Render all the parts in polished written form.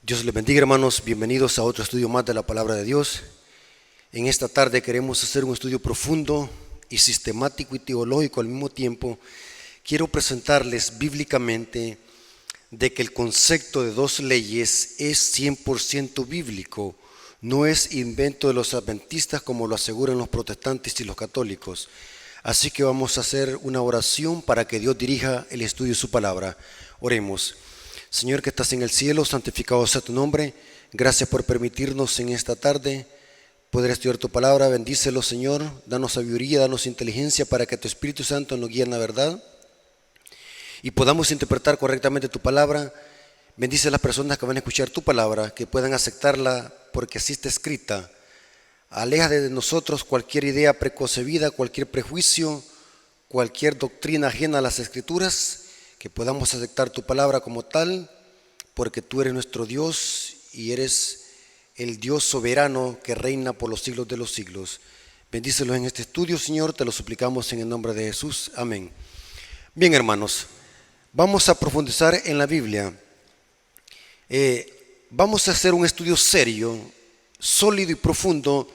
Dios les bendiga, hermanos. Bienvenidos a otro estudio más de la Palabra de Dios. En esta tarde queremos hacer un estudio profundo y sistemático y teológico al mismo tiempo. Quiero presentarles bíblicamente de que el concepto de dos leyes es 100% bíblico. No es invento de los adventistas como lo aseguran los protestantes y los católicos. Así que vamos a hacer una oración para que Dios dirija el estudio de su palabra. Oremos. Señor que estás en el cielo, santificado sea tu nombre. Gracias por permitirnos en esta tarde poder estudiar tu palabra. Bendícelo, Señor. Danos sabiduría, danos inteligencia para que tu Espíritu Santo nos guíe en la verdad y podamos interpretar correctamente tu palabra. Bendice a las personas que van a escuchar tu palabra, que puedan aceptarla porque así está escrita. Aleja de nosotros cualquier idea preconcebida, cualquier prejuicio, cualquier doctrina ajena a las Escrituras, que podamos aceptar tu palabra como tal, porque tú eres nuestro Dios y eres el Dios soberano que reina por los siglos de los siglos. Bendícelos en este estudio, Señor, te lo suplicamos en el nombre de Jesús. Amén. Bien, hermanos, vamos a profundizar en la Biblia. Vamos a hacer un estudio serio, sólido y profundo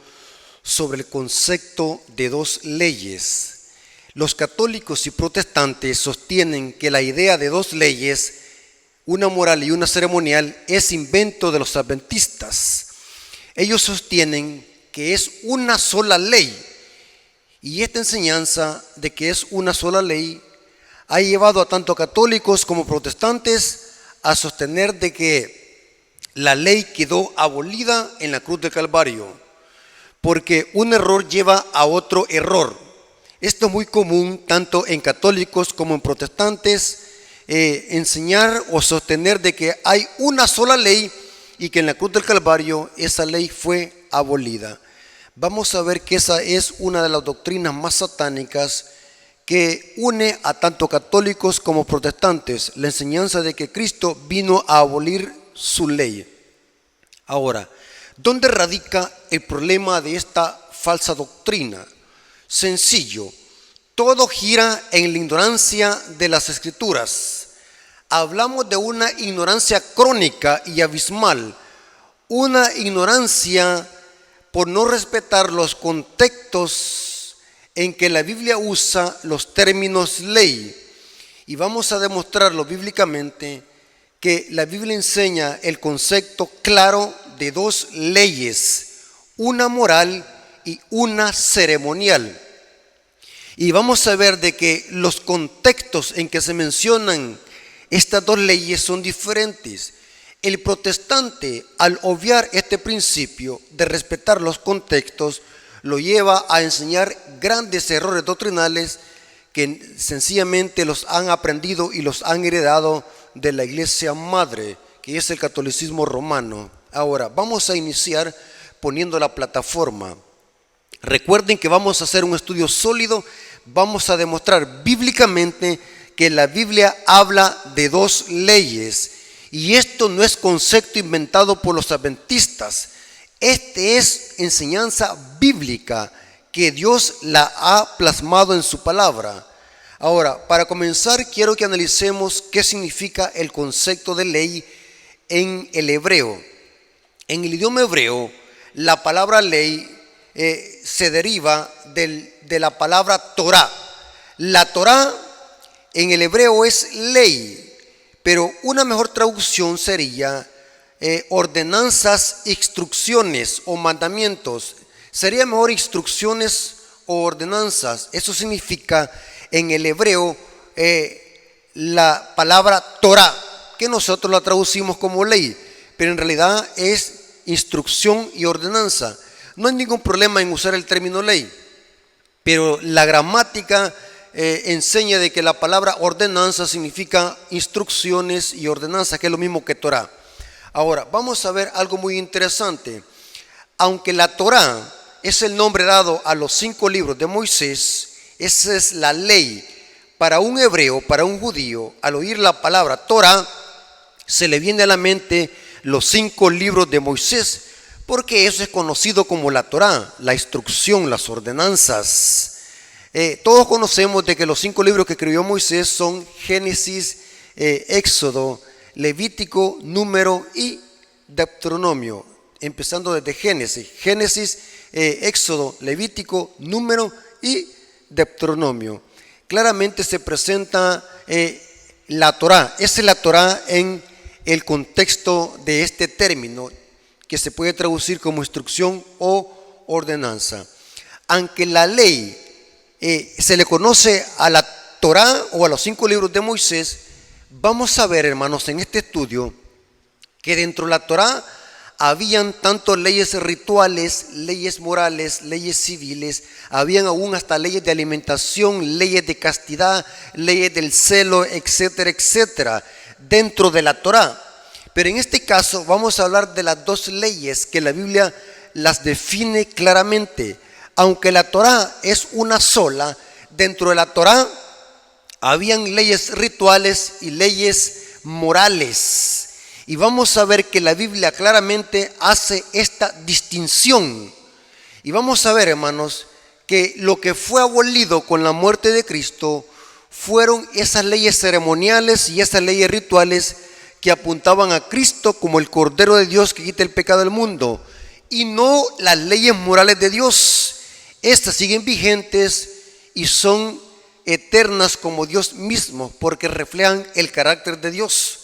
sobre el concepto de dos leyes. Los católicos y protestantes sostienen que la idea de dos leyes, una moral y una ceremonial, es invento de los adventistas. Ellos sostienen que es una sola ley, y esta enseñanza de que es una sola ley ha llevado a tanto católicos como protestantes a sostener de que la ley quedó abolida en la cruz del Calvario, porque un error lleva a otro error. Esto es muy común tanto en católicos como en protestantes, enseñar o sostener de que hay una sola ley y que en la cruz del Calvario esa ley fue abolida. Vamos a ver que esa es una de las doctrinas más satánicas que une a tanto católicos como protestantes, la enseñanza de que Cristo vino a abolir su ley. Ahora, ¿dónde radica el problema de esta falsa doctrina? Sencillo, todo gira en la ignorancia de las Escrituras. Hablamos de una ignorancia crónica y abismal, una ignorancia por no respetar los contextos en que la Biblia usa los términos ley. Y vamos a demostrarlo bíblicamente que la Biblia enseña el concepto claro de dos leyes, una moral y una ceremonial. Y vamos a ver de que los contextos en que se mencionan estas dos leyes son diferentes. El protestante, al obviar este principio de respetar los contextos, lo lleva a enseñar grandes errores doctrinales que sencillamente los han aprendido y los han heredado de la iglesia madre, que es el catolicismo romano. Ahora, vamos a iniciar poniendo la plataforma. Recuerden que vamos a hacer un estudio sólido, vamos a demostrar bíblicamente que la Biblia habla de dos leyes y esto no es concepto inventado por los adventistas, este es enseñanza bíblica que Dios la ha plasmado en su palabra. Ahora, para comenzar quiero que analicemos qué significa el concepto de ley en el hebreo. En el idioma hebreo, la palabra ley se deriva de la palabra Torah. La Torah en el hebreo es ley, pero una mejor traducción sería ordenanzas, instrucciones o mandamientos. Sería mejor instrucciones o ordenanzas. Eso significa en el hebreo la palabra Torah, que nosotros la traducimos como ley, pero en realidad es instrucción y ordenanza. No hay ningún problema en usar el término ley, pero la gramática enseña de que la palabra ordenanza significa instrucciones y ordenanza, que es lo mismo que Torah. Ahora, vamos a ver algo muy interesante. Aunque la Torah es el nombre dado a los 5 libros de Moisés, esa es la ley. Para un hebreo, para un judío, al oír la palabra Torah, se le viene a la mente los 5 libros de Moisés, porque eso es conocido como la Torá, la instrucción, las ordenanzas. Todos conocemos de que los 5 libros que escribió Moisés son Génesis, Éxodo, Levítico, Número y Deuteronomio, empezando desde Génesis, Éxodo, Levítico, Número y Deuteronomio. Claramente se presenta la Torá. Esa es la Torá en el contexto de este término, que se puede traducir como instrucción o ordenanza. Aunque la ley se le conoce a la Torá o a los 5 libros de Moisés, vamos a ver, hermanos, en este estudio que dentro de la Torá habían tanto leyes rituales, leyes morales, leyes civiles, habían aún hasta leyes de alimentación, leyes de castidad, leyes del celo, etcétera, etcétera, dentro de la Torá. Pero en este caso vamos a hablar de las 2 leyes que la Biblia las define claramente. Aunque la Torá es una sola, dentro de la Torá habían leyes rituales y leyes morales. Y vamos a ver que la Biblia claramente hace esta distinción. Y vamos a ver, hermanos, que lo que fue abolido con la muerte de Cristo fueron esas leyes ceremoniales y esas leyes rituales que apuntaban a Cristo como el Cordero de Dios que quita el pecado del mundo, y no las leyes morales de Dios. Estas siguen vigentes y son eternas como Dios mismo, porque reflejan el carácter de Dios.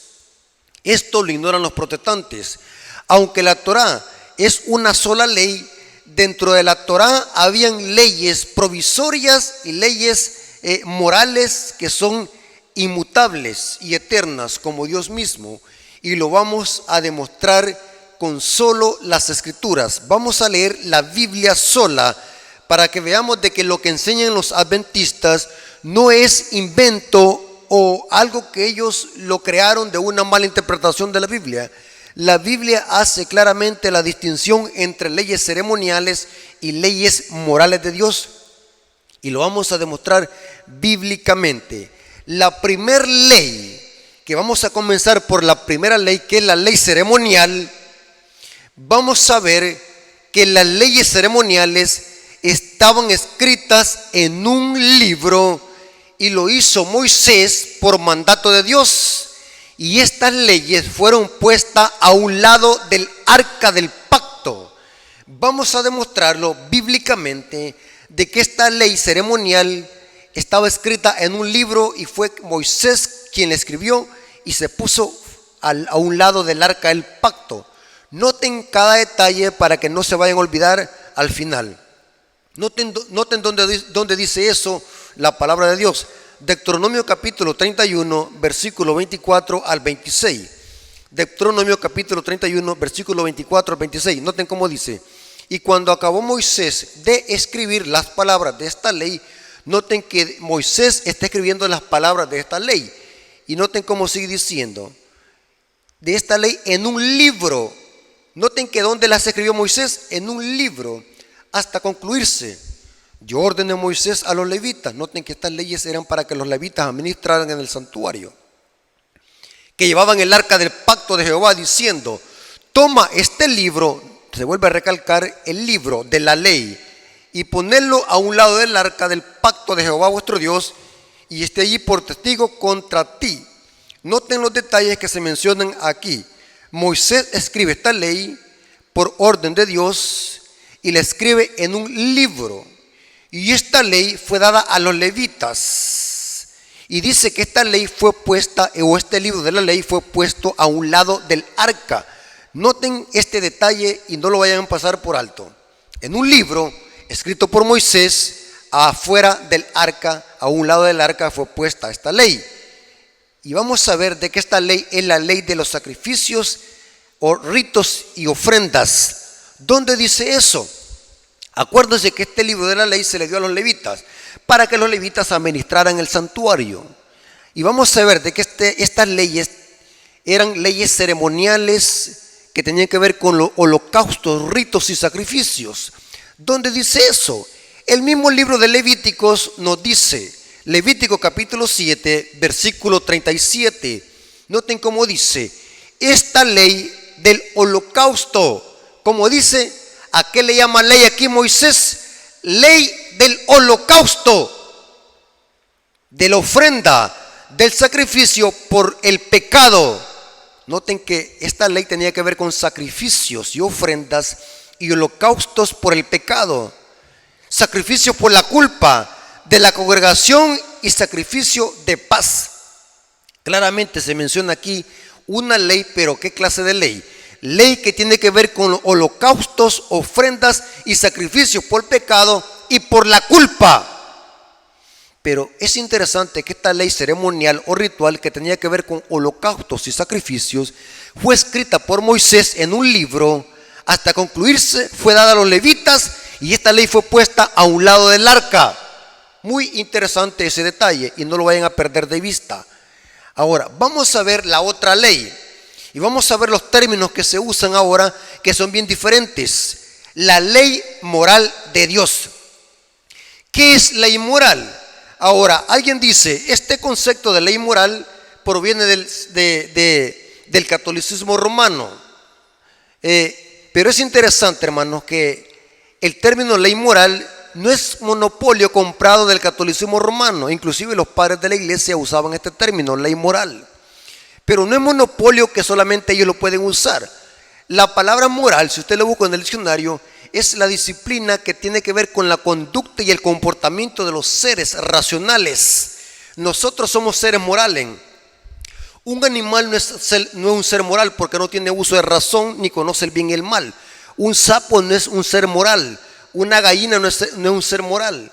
Esto lo ignoran los protestantes. Aunque la Torá es una sola ley, dentro de la Torá habían leyes provisorias y leyes morales que son inmutables y eternas como Dios mismo, y lo vamos a demostrar con solo las Escrituras. Vamos a leer la Biblia sola para que veamos de que lo que enseñan los adventistas no es invento o algo que ellos lo crearon de una mala interpretación de la Biblia. La Biblia hace claramente la distinción entre leyes ceremoniales y leyes morales de Dios, y lo vamos a demostrar bíblicamente. La primera ley, que vamos a comenzar por la primera ley, que es la ley ceremonial, vamos a ver que las leyes ceremoniales estaban escritas en un libro y lo hizo Moisés por mandato de Dios. Y estas leyes fueron puestas a un lado del arca del pacto. Vamos a demostrarlo bíblicamente de que esta ley ceremonial estaba escrita en un libro y fue Moisés quien la escribió y se puso a un lado del arca del pacto. Noten cada detalle para que no se vayan a olvidar al final. Noten dónde dice eso la palabra de Dios. Deuteronomio capítulo 31, versículo 24 al 26. Deuteronomio capítulo 31, versículo 24 al 26. Noten cómo dice: y cuando acabó Moisés de escribir las palabras de esta ley, noten que Moisés está escribiendo las palabras de esta ley. Y noten cómo sigue diciendo: de esta ley en un libro. Noten que ¿dónde las escribió Moisés? En un libro, hasta concluirse. Yo ordené a Moisés a los levitas. Noten que estas leyes eran para que los levitas administraran en el santuario, que llevaban el arca del pacto de Jehová, diciendo: toma este libro, se vuelve a recalcar el libro de la ley, y ponedlo a un lado del arca del pacto de Jehová vuestro Dios, y esté allí por testigo contra ti. Noten los detalles que se mencionan aquí. Moisés escribe esta ley por orden de Dios y la escribe en un libro. Y esta ley fue dada a los levitas. Y dice que esta ley fue puesta, o este libro de la ley fue puesto a un lado del arca. Noten este detalle y no lo vayan a pasar por alto. En un libro escrito por Moisés, afuera del arca, a un lado del arca, fue puesta esta ley. Y vamos a ver de que esta ley es la ley de los sacrificios o ritos y ofrendas. ¿Dónde dice eso? Acuérdense que este libro de la ley se le dio a los levitas para que los levitas administraran el santuario. Y vamos a ver de que estas leyes eran leyes ceremoniales que tenían que ver con los holocaustos, ritos y sacrificios. ¿Dónde dice eso? El mismo libro de Levíticos nos dice, Levítico capítulo 7, versículo 37. Noten cómo dice: esta ley del holocausto, como dice, ¿a qué le llama ley aquí Moisés? Ley del holocausto, de la ofrenda, del sacrificio por el pecado. Noten que esta ley tenía que ver con sacrificios y ofrendas y holocaustos por el pecado, sacrificio por la culpa de la congregación y sacrificio de paz. Claramente se menciona aquí una ley, pero ¿qué clase de ley? Ley que tiene que ver con holocaustos, ofrendas y sacrificios por pecado y por la culpa. Pero es interesante que esta ley ceremonial o ritual que tenía que ver con holocaustos y sacrificios fue escrita por Moisés en un libro. Hasta concluirse fue dada a los levitas y esta ley fue puesta a un lado del arca. Muy interesante ese detalle y no lo vayan a perder de vista. Ahora vamos a ver la otra ley y vamos a ver los términos que se usan ahora, que son bien diferentes. La ley moral de Dios. ¿Qué es ley moral? Ahora, alguien dice, este concepto de ley moral proviene del catolicismo romano. Pero es interesante, hermanos, que el término ley moral no es monopolio comprado del catolicismo romano. Inclusive los padres de la iglesia usaban este término, ley moral. Pero no es monopolio que solamente ellos lo pueden usar. La palabra moral, si usted lo busca en el diccionario, es la disciplina que tiene que ver con la conducta y el comportamiento de los seres racionales. Nosotros somos seres morales. Un animal no es un ser moral porque no tiene uso de razón ni conoce el bien y el mal. Un sapo no es un ser moral. Una gallina no es un ser moral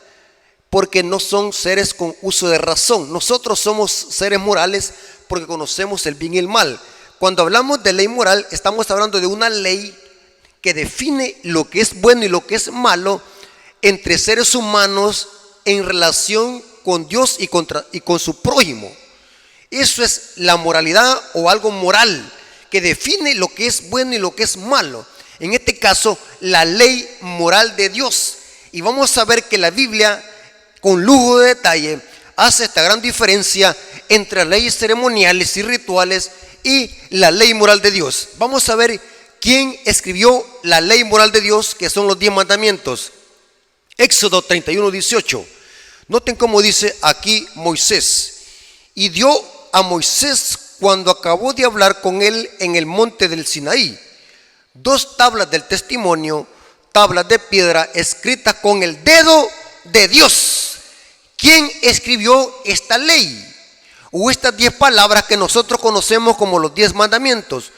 porque no son seres con uso de razón. Nosotros somos seres morales porque conocemos el bien y el mal. Cuando hablamos de ley moral, estamos hablando de una ley que define lo que es bueno y lo que es malo entre seres humanos en relación con Dios y con su prójimo. Eso es la moralidad o algo moral que define lo que es bueno y lo que es malo. En este caso, la ley moral de Dios. Y vamos a ver que la Biblia, con lujo de detalle, hace esta gran diferencia entre las leyes ceremoniales y rituales y la ley moral de Dios. Vamos a ver quién escribió la ley moral de Dios, que son los 10 mandamientos. Éxodo 31:18. Noten cómo dice aquí Moisés. Y dio a Moisés, cuando acabó de hablar con él en el monte del Sinaí, 2 tablas del testimonio, tablas de piedra escritas con el dedo de Dios. ¿Quién escribió esta ley? O estas 10 palabras que nosotros conocemos como los 10 mandamientos.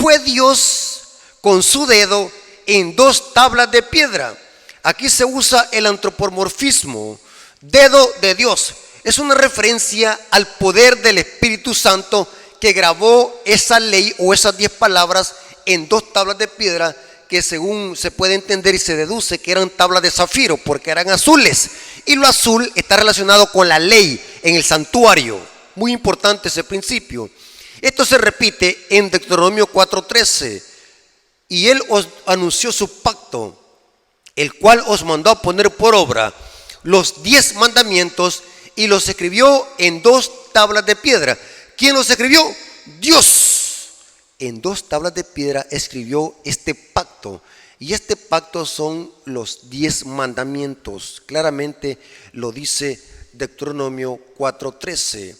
Fue Dios con su dedo en 2 tablas de piedra. Aquí se usa el antropomorfismo, dedo de Dios. Es una referencia al poder del Espíritu Santo que grabó esa ley o esas 10 palabras en 2 tablas de piedra que, según se puede entender y se deduce, que eran tablas de zafiro porque eran azules. Y lo azul está relacionado con la ley en el santuario. Muy importante ese principio. Esto se repite en Deuteronomio 4:13. Y él os anunció su pacto, el cual os mandó a poner por obra los 10 mandamientos y los escribió en 2 tablas de piedra. ¿Quién los escribió? Dios. En 2 tablas de piedra escribió este pacto. Y este pacto son los 10 mandamientos. Claramente lo dice Deuteronomio 4:13.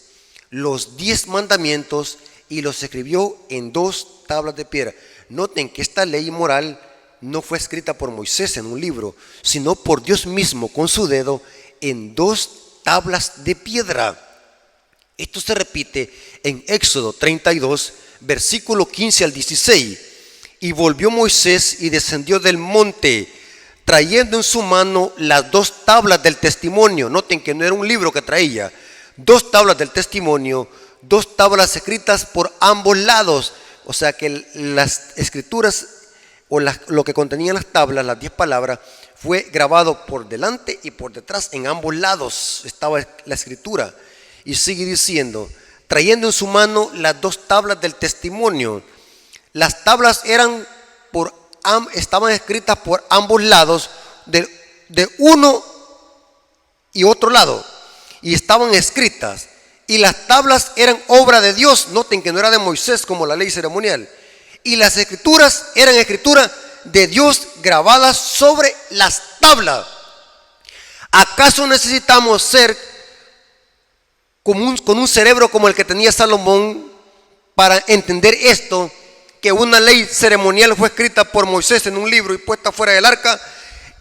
Los 10 mandamientos y los escribió en 2 tablas de piedra. Noten que esta ley moral no fue escrita por Moisés en un libro, sino por Dios mismo con su dedo en 2 tablas de piedra. Esto se repite en Éxodo 32, versículo 15 al 16. Y volvió Moisés y descendió del monte, trayendo en su mano las 2 tablas del testimonio. Noten que no era un libro que traía, 2 tablas del testimonio, 2 tablas escritas por ambos lados. O sea que las escrituras o lo que contenían las tablas, las 10 palabras, fue grabado por delante y por detrás. En ambos lados estaba la escritura. Y sigue diciendo, trayendo en su mano las 2 tablas del testimonio. Las tablas estaban escritas por ambos lados, de uno y otro lado. Y estaban escritas. Y las tablas eran obra de Dios. Noten que no era de Moisés como la ley ceremonial. Y las escrituras eran escritura de Dios grabadas sobre las tablas. ¿Acaso necesitamos ser con un cerebro como el que tenía Salomón para entender esto, que una ley ceremonial fue escrita por Moisés en un libro y puesta fuera del arca,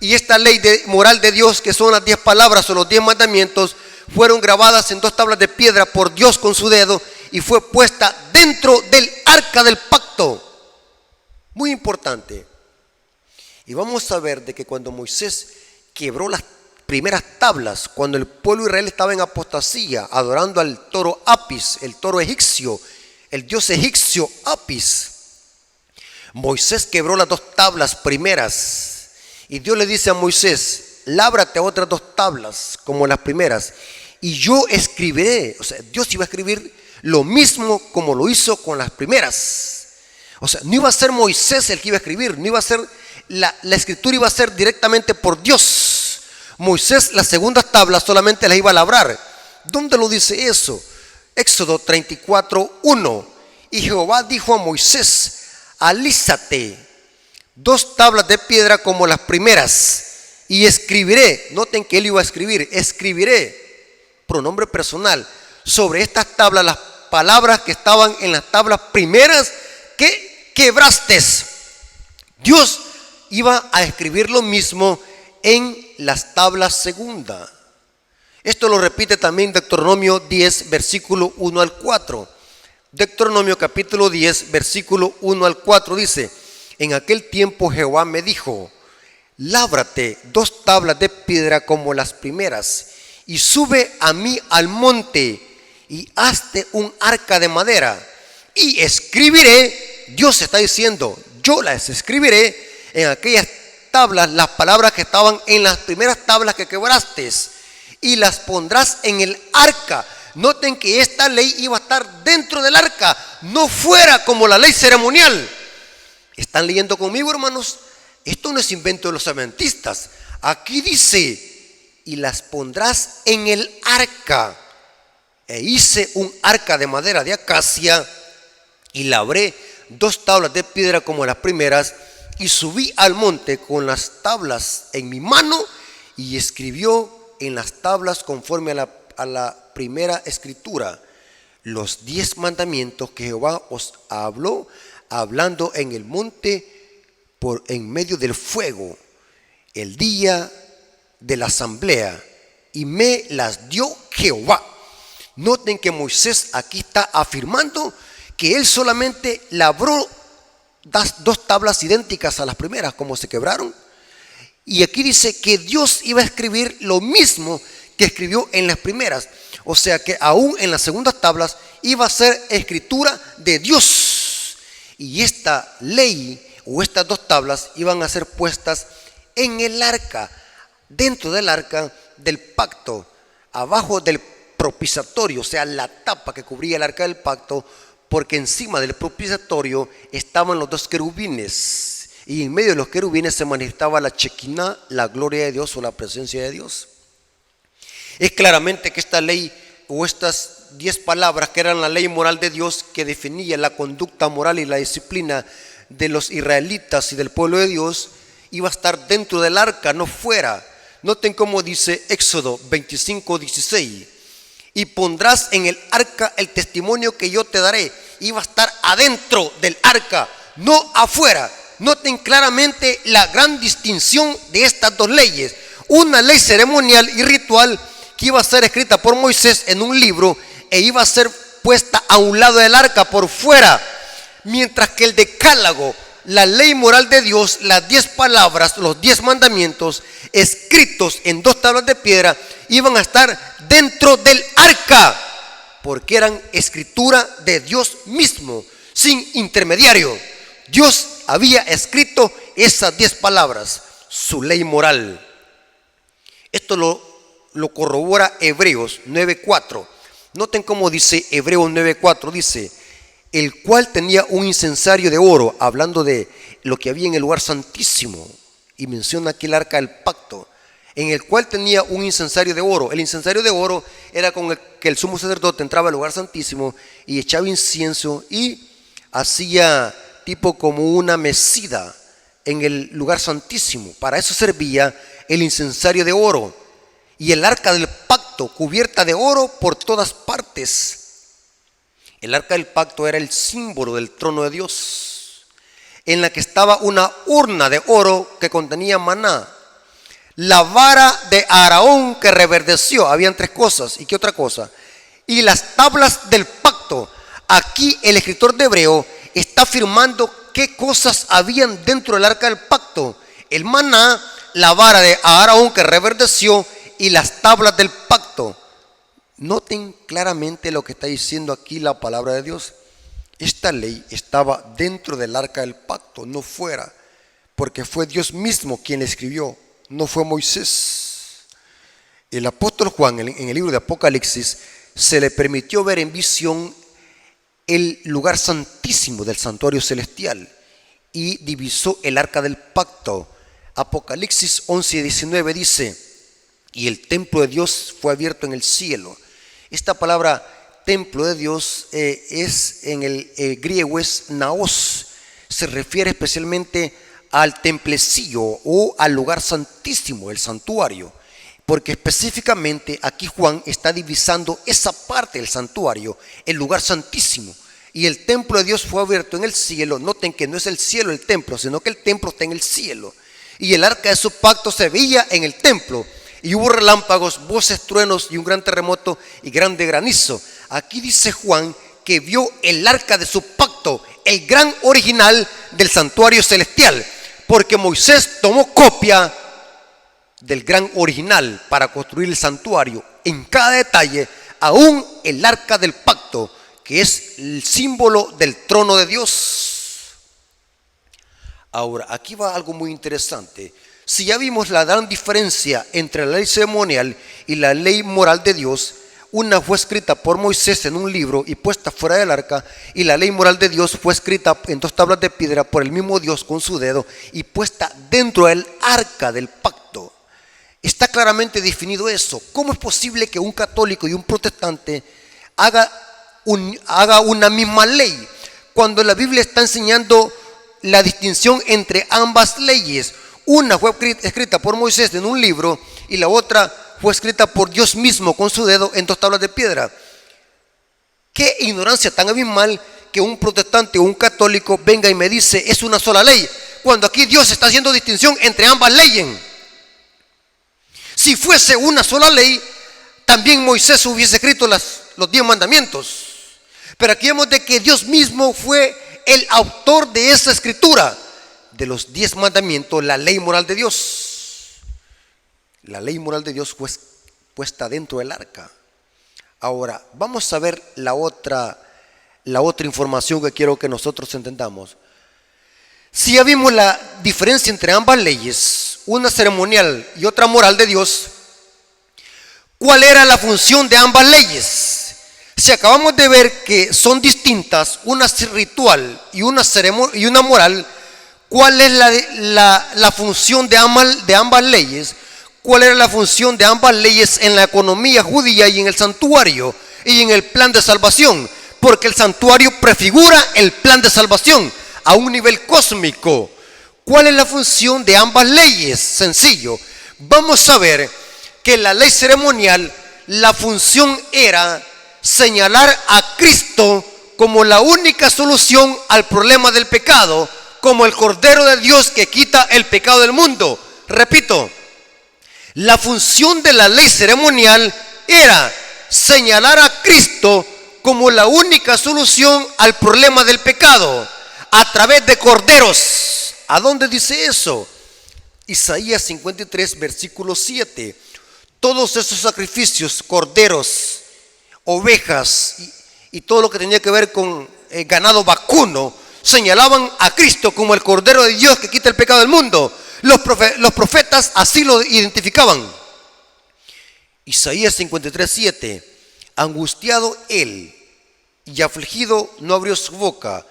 y esta ley moral de Dios, que son las 10 palabras o los 10 mandamientos, fueron grabadas en 2 tablas de piedra por Dios con su dedo y fue puesta dentro del arca del pacto. Muy importante. Y vamos a ver de que cuando Moisés quebró las primeras tablas, cuando el pueblo de Israel estaba en apostasía, adorando al toro Apis, el toro egipcio, el dios egipcio Apis, Moisés quebró las 2 tablas primeras. Y Dios le dice a Moisés: lábrate otras 2 tablas como las primeras, y yo escribiré. O sea, Dios iba a escribir lo mismo como lo hizo con las primeras. O sea, no iba a ser Moisés el que iba a escribir, no iba a ser la escritura, iba a ser directamente por Dios. Moisés las segundas tablas solamente las iba a labrar. ¿Dónde lo dice eso? Éxodo 34:1. Y Jehová dijo a Moisés: alízate 2 tablas de piedra como las primeras, y escribiré. Noten que él iba a escribir: escribiré, pronombre personal, sobre estas tablas las palabras que estaban en las tablas primeras que quebraste. Dios iba a escribir lo mismo en las tablas segundas. Esto lo repite también Deuteronomio 10, versículo 1 al 4. Deuteronomio capítulo 10, versículo 1 al 4 dice: en aquel tiempo Jehová me dijo: lábrate 2 tablas de piedra como las primeras, y sube a mí al monte, y hazte un arca de madera, y escribiré. Dios está diciendo: yo las escribiré en aquellas tablas las palabras que estaban en las primeras tablas que quebraste, y las pondrás en el arca. Noten que esta ley iba a estar dentro del arca, no fuera como la ley ceremonial. ¿Están leyendo conmigo, hermanos? Esto no es invento de los adventistas. Aquí dice: y las pondrás en el arca. E hice un arca de madera de acacia, y labré 2 tablas de piedra como las primeras, y subí al monte con las tablas en mi mano, y escribió en las tablas conforme a la primera escritura los 10 mandamientos que Jehová os habló, hablando en el monte en medio del fuego, el día de la asamblea, y me las dio Jehová. Noten que Moisés aquí está afirmando que él solamente labró 2 tablas idénticas a las primeras como se quebraron, y aquí dice que Dios iba a escribir lo mismo que escribió en las primeras. O sea que aún en las segundas tablas iba a ser escritura de Dios, y esta ley o estas 2 tablas iban a ser puestas en el arca, dentro del arca del pacto, abajo del propiciatorio, o sea, la tapa que cubría el arca del pacto, porque encima del propiciatorio estaban los 2 querubines, y en medio de los querubines se manifestaba la Shekinah, la gloria de Dios o la presencia de Dios. Es claramente que esta ley o estas 10 palabras, que eran la ley moral de Dios, que definía la conducta moral y la disciplina de los israelitas y del pueblo de Dios, iba a estar dentro del arca, no fuera. Noten cómo dice Éxodo 25:16: y pondrás en el arca el testimonio que yo te daré. Iba a estar adentro del arca, no afuera. Noten claramente la gran distinción de estas 2 leyes. Una ley ceremonial y ritual que iba a ser escrita por Moisés en un libro e iba a ser puesta a un lado del arca por fuera, mientras que el decálogo, la ley moral de Dios, las 10 palabras, los 10 mandamientos escritos en 2 tablas de piedra, iban a estar dentro del arca, porque eran escritura de Dios mismo, sin intermediario. Dios había escrito esas 10 palabras, su ley moral. Esto lo corrobora Hebreos 9:4. Noten cómo dice Hebreos 9:4, dice: el cual tenía un incensario de oro, hablando de lo que había en el lugar santísimo, y menciona aquí el arca del pacto, en el cual tenía un incensario de oro. El incensario de oro era con el que el sumo sacerdote entraba al lugar santísimo y echaba incienso y hacía tipo como una mecida en el lugar santísimo. Para eso servía el incensario de oro, y el arca del pacto cubierta de oro por todas partes. El arca del pacto era el símbolo del trono de Dios, en la que estaba una urna de oro que contenía maná, la vara de Aarón que reverdeció, habían tres cosas, ¿y qué otra cosa? Y las tablas del pacto. Aquí el escritor de Hebreo está afirmando qué cosas habían dentro del arca del pacto: el maná, la vara de Aarón que reverdeció y las tablas del pacto. Noten claramente lo que está diciendo aquí la palabra de Dios. Esta ley estaba dentro del arca del pacto, no fuera, porque fue Dios mismo quien la escribió, no fue Moisés. El apóstol Juan, en el libro de Apocalipsis, se le permitió ver en visión el lugar santísimo del santuario celestial y divisó el arca del pacto. Apocalipsis 11:19 dice: y el templo de Dios fue abierto en el cielo. Esta palabra templo de Dios es en el griego es naos. Se refiere especialmente al templecillo o al lugar santísimo, el santuario, porque específicamente aquí Juan está divisando esa parte del santuario, el lugar santísimo. Y el templo de Dios fue abierto en el cielo. Noten que no es el cielo el templo, sino que el templo está en el cielo. Y el arca de su pacto se veía en el templo. Y hubo relámpagos, voces, truenos y un gran terremoto y grande granizo. Aquí dice Juan que vio el arca de su pacto, el gran original del santuario celestial, porque Moisés tomó copia del gran original para construir el santuario en cada detalle, aún el arca del pacto, que es el símbolo del trono de Dios. Ahora, aquí va algo muy interesante. Si ya vimos la gran diferencia entre la ley ceremonial y la ley moral de Dios, una fue escrita por Moisés en un libro y puesta fuera del arca, y la ley moral de Dios fue escrita en 2 tablas de piedra por el mismo Dios con su dedo y puesta dentro del arca del pacto. Está claramente definido eso. ¿Cómo es posible que un católico y un protestante haga una misma ley cuando la Biblia está enseñando la distinción entre ambas leyes? Una fue escrita por Moisés en un libro y la otra fue escrita por Dios mismo con su dedo en 2 tablas de piedra. Qué ignorancia tan abismal que un protestante o un católico venga y me dice es una sola ley, cuando aquí Dios está haciendo distinción entre ambas leyes. Si fuese una sola ley, también Moisés hubiese escrito los 10 mandamientos. Pero aquí vemos de que Dios mismo fue el autor de esa escritura, de los 10 mandamientos, la ley moral de Dios. La ley moral de Dios fue puesta dentro del arca. Ahora, vamos a ver la otra información que quiero que nosotros entendamos. Si ya vimos la diferencia entre ambas leyes, una ceremonial y otra moral de Dios, ¿cuál era la función de ambas leyes? Si acabamos de ver que son distintas, una ritual y una moral, ¿cuál es la función de ambas leyes? ¿Cuál era la función de ambas leyes en la economía judía y en el santuario y en el plan de salvación? Porque el santuario prefigura el plan de salvación a un nivel cósmico. ¿Cuál es la función de ambas leyes? Sencillo. Vamos a ver que la ley ceremonial, la función era señalar a Cristo como la única solución al problema del pecado, como el Cordero de Dios que quita el pecado del mundo. Repito, la función de la ley ceremonial era señalar a Cristo como la única solución al problema del pecado a través de corderos. ¿A dónde dice eso? Isaías 53, versículo 7. Todos esos sacrificios, corderos, ovejas y todo lo que tenía que ver con ganado vacuno, señalaban a Cristo como el Cordero de Dios que quita el pecado del mundo. Los profetas así lo identificaban. Isaías 53, 7. Angustiado él y afligido no abrió su boca,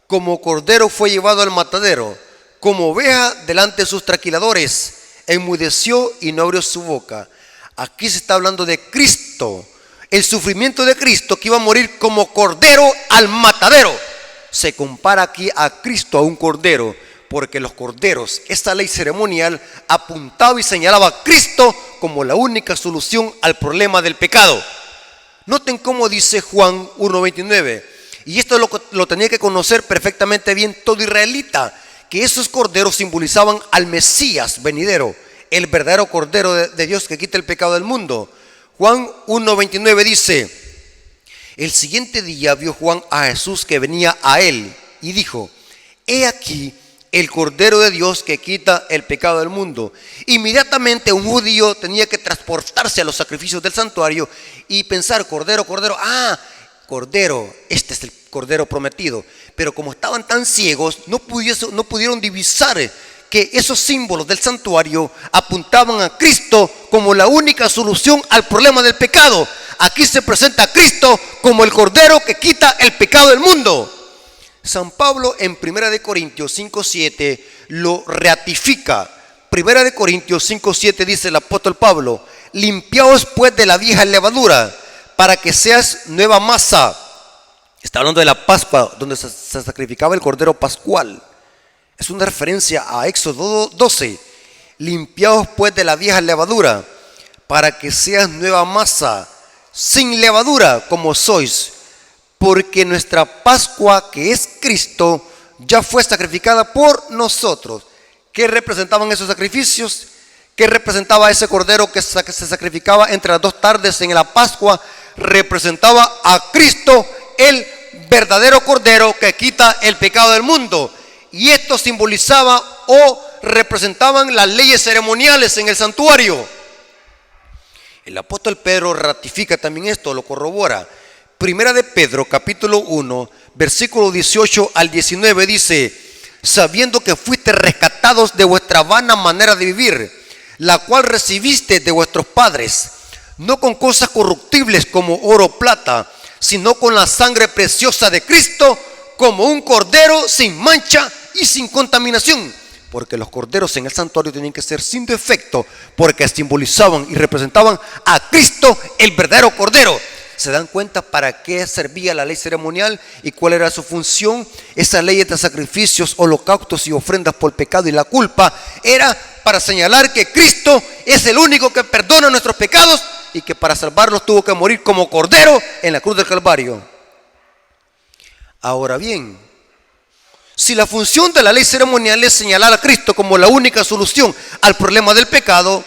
como cordero fue llevado al matadero, como oveja delante de sus trasquiladores, enmudeció y no abrió su boca. Aquí se está hablando de Cristo, el sufrimiento de Cristo que iba a morir como cordero al matadero. Se compara aquí a Cristo a un cordero, porque los corderos, esta ley ceremonial apuntaba y señalaba a Cristo como la única solución al problema del pecado. Noten cómo dice Juan 1:29. Y esto lo tenía que conocer perfectamente bien todo israelita, que esos corderos simbolizaban al Mesías venidero, el verdadero Cordero de Dios que quita el pecado del mundo. Juan 1:29 dice: el siguiente día vio Juan a Jesús que venía a él y dijo: he aquí el Cordero de Dios que quita el pecado del mundo. Inmediatamente un judío tenía que transportarse a los sacrificios del santuario y pensar: cordero, cordero, cordero, este es el cordero prometido. Pero como estaban tan ciegos, no pudieron divisar que esos símbolos del santuario apuntaban a Cristo como la única solución al problema del pecado. Aquí se presenta a Cristo como el Cordero que quita el pecado del mundo. San Pablo en 1 Corintios 5:7 lo ratifica. 1 Corintios 5:7 dice el apóstol Pablo: limpiaos pues de la vieja levadura, para que seas nueva masa. Está hablando de la Pascua, donde se sacrificaba el Cordero Pascual. Es una referencia a Éxodo 12. Limpiaos pues de la vieja levadura, para que seas nueva masa, sin levadura como sois, porque nuestra Pascua, que es Cristo, ya fue sacrificada por nosotros. ¿Qué representaban esos sacrificios? ¿Qué representaba ese cordero que se sacrificaba entre las 2 tardes en la Pascua? Representaba a Cristo, el verdadero cordero que quita el pecado del mundo. Y esto simbolizaba o representaban las leyes ceremoniales en el santuario. El apóstol Pedro ratifica también esto, lo corrobora. Primera de Pedro, capítulo 1, versículo 18 al 19 dice: sabiendo que fuiste rescatados de vuestra vana manera de vivir, la cual recibiste de vuestros padres, no con cosas corruptibles como oro o plata, sino con la sangre preciosa de Cristo, como un cordero sin mancha y sin contaminación. Porque los corderos en el santuario tenían que ser sin defecto, porque simbolizaban y representaban a Cristo, el verdadero cordero. ¿Se dan cuenta para qué servía la ley ceremonial y cuál era su función? Esa ley de sacrificios, holocaustos y ofrendas por el pecado y la culpa era para señalar que Cristo es el único que perdona nuestros pecados y que para salvarlos tuvo que morir como cordero en la cruz del Calvario. Ahora bien, si la función de la ley ceremonial es señalar a Cristo como la única solución al problema del pecado,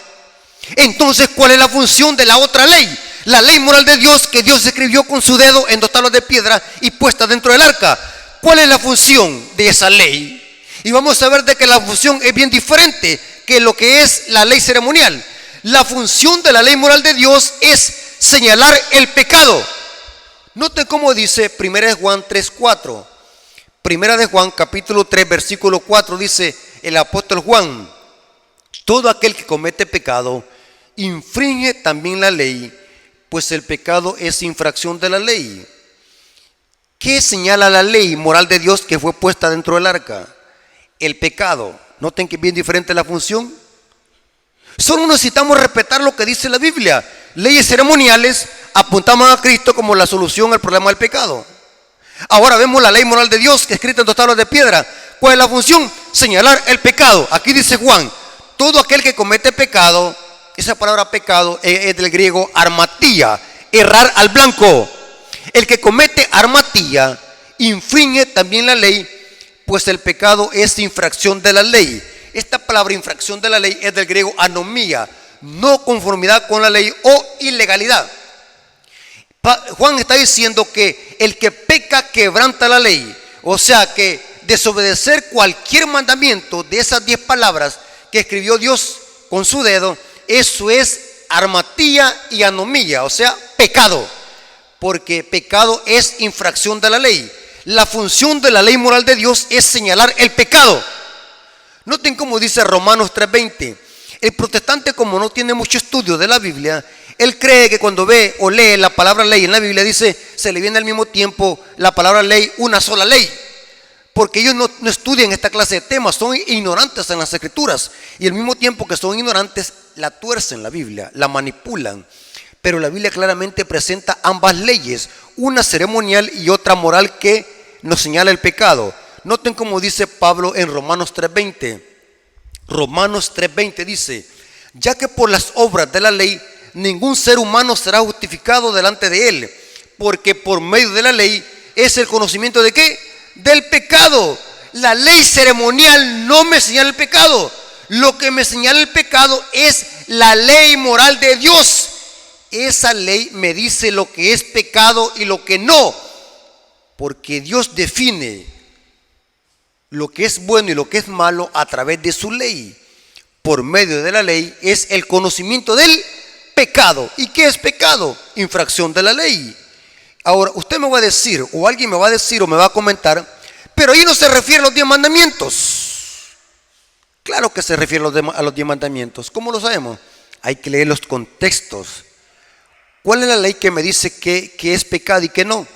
entonces ¿cuál es la función de la otra ley? La ley moral de Dios, que Dios escribió con su dedo en 2 tablas de piedra y puesta dentro del arca. ¿Cuál es la función de esa ley? Y vamos a ver de que la función es bien diferente que lo que es la ley ceremonial. La función de la ley moral de Dios es señalar el pecado. Noten cómo dice 1 Juan 3:4. 1 de Juan capítulo 3 versículo 4 dice el apóstol Juan: todo aquel que comete pecado infringe también la ley, pues el pecado es infracción de la ley. ¿Qué señala la ley moral de Dios que fue puesta dentro del arca? El pecado. Noten que es bien diferente la función. Solo necesitamos respetar lo que dice la Biblia. Leyes ceremoniales apuntaban a Cristo como la solución al problema del pecado. Ahora vemos la ley moral de Dios que es escrita en 2 tablas de piedra. ¿Cuál es la función? Señalar el pecado. Aquí dice Juan: todo aquel que comete pecado. Esa palabra pecado es del griego armatía, errar al blanco. El que comete armatía infringe también la ley, pues el pecado es infracción de la ley. Esta palabra infracción de la ley es del griego anomía, no conformidad con la ley o ilegalidad. Juan está diciendo que el que peca quebranta la ley, o sea que desobedecer cualquier mandamiento de esas 10 palabras que escribió Dios con su dedo, eso es armatía y anomía, o sea, pecado, porque pecado es infracción de la ley. La función de la ley moral de Dios es señalar el pecado. Noten cómo dice Romanos 3:20. El protestante, como no tiene mucho estudio de la Biblia, él cree que cuando ve o lee la palabra ley en la Biblia, dice, se le viene al mismo tiempo la palabra ley, una sola ley. Porque ellos no estudian esta clase de temas, son ignorantes en las escrituras. Y al mismo tiempo que son ignorantes, la tuercen la Biblia, la manipulan. Pero la Biblia claramente presenta ambas leyes, una ceremonial y otra moral que nos señala el pecado. Noten cómo dice Pablo en Romanos 3:20. Romanos 3:20 dice: ya que por las obras de la ley ningún ser humano será justificado delante de él, porque por medio de la ley es el conocimiento ¿de qué? Del pecado. La ley ceremonial no me señala el pecado. Lo que me señala el pecado es la ley moral de Dios. Esa ley me dice lo que es pecado y lo que no, porque Dios define lo que es bueno y lo que es malo a través de su ley. Por medio de la ley es el conocimiento del pecado. ¿Y qué es pecado? Infracción de la ley. Ahora, usted me va a decir, o alguien me va a decir o me va a comentar, pero ahí no se refiere a los 10 mandamientos. Claro que se refiere a los 10 mandamientos. ¿Cómo lo sabemos? Hay que leer los contextos. ¿Cuál es la ley que me dice que es pecado y que no?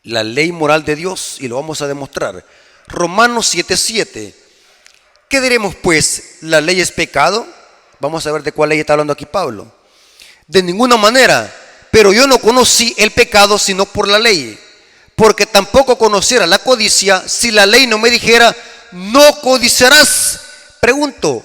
La ley moral de Dios, y lo vamos a demostrar. Romanos 7:7. ¿Qué diremos pues? ¿La ley es pecado? Vamos a ver de cuál ley está hablando aquí Pablo. De ninguna manera, pero yo no conocí el pecado sino por la ley, porque tampoco conociera la codicia si la ley no me dijera, no codiciarás. Pregunto,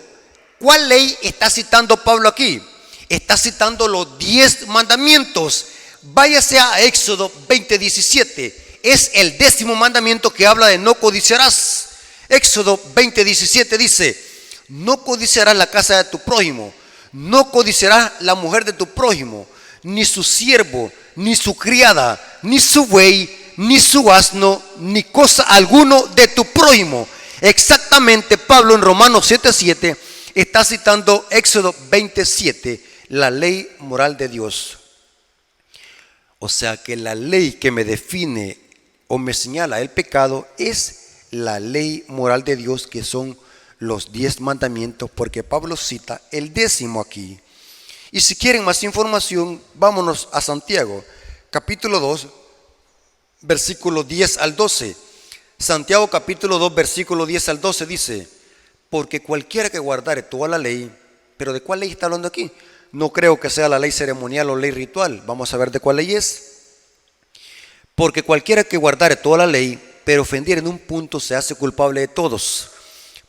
¿cuál ley está citando Pablo aquí? Está citando los 10 mandamientos. Váyase a Éxodo 20:17. Es el 10º mandamiento que habla de no codiciarás. Éxodo 20:17 dice, no codiciarás la casa de tu prójimo, no codiciarás la mujer de tu prójimo, ni su siervo, ni su criada, ni su buey, ni su asno, ni cosa alguno de tu prójimo. Exactamente, Pablo en Romanos 7:7 está citando Éxodo 20:7, la ley moral de Dios. O sea que la ley que me define o me señala el pecado es la ley moral de Dios, que son los 10 mandamientos, porque Pablo cita el 10º aquí. Y si quieren más información, vámonos a Santiago, capítulo 2, versículo 10 al 12. Santiago capítulo 2, versículo 10 al 12 dice, porque cualquiera que guardare toda la ley, pero ¿de cuál ley está hablando aquí? No creo que sea la ley ceremonial o ley ritual. Vamos a ver de cuál ley es. Porque cualquiera que guardare toda la ley, pero ofendiere en un punto, se hace culpable de todos.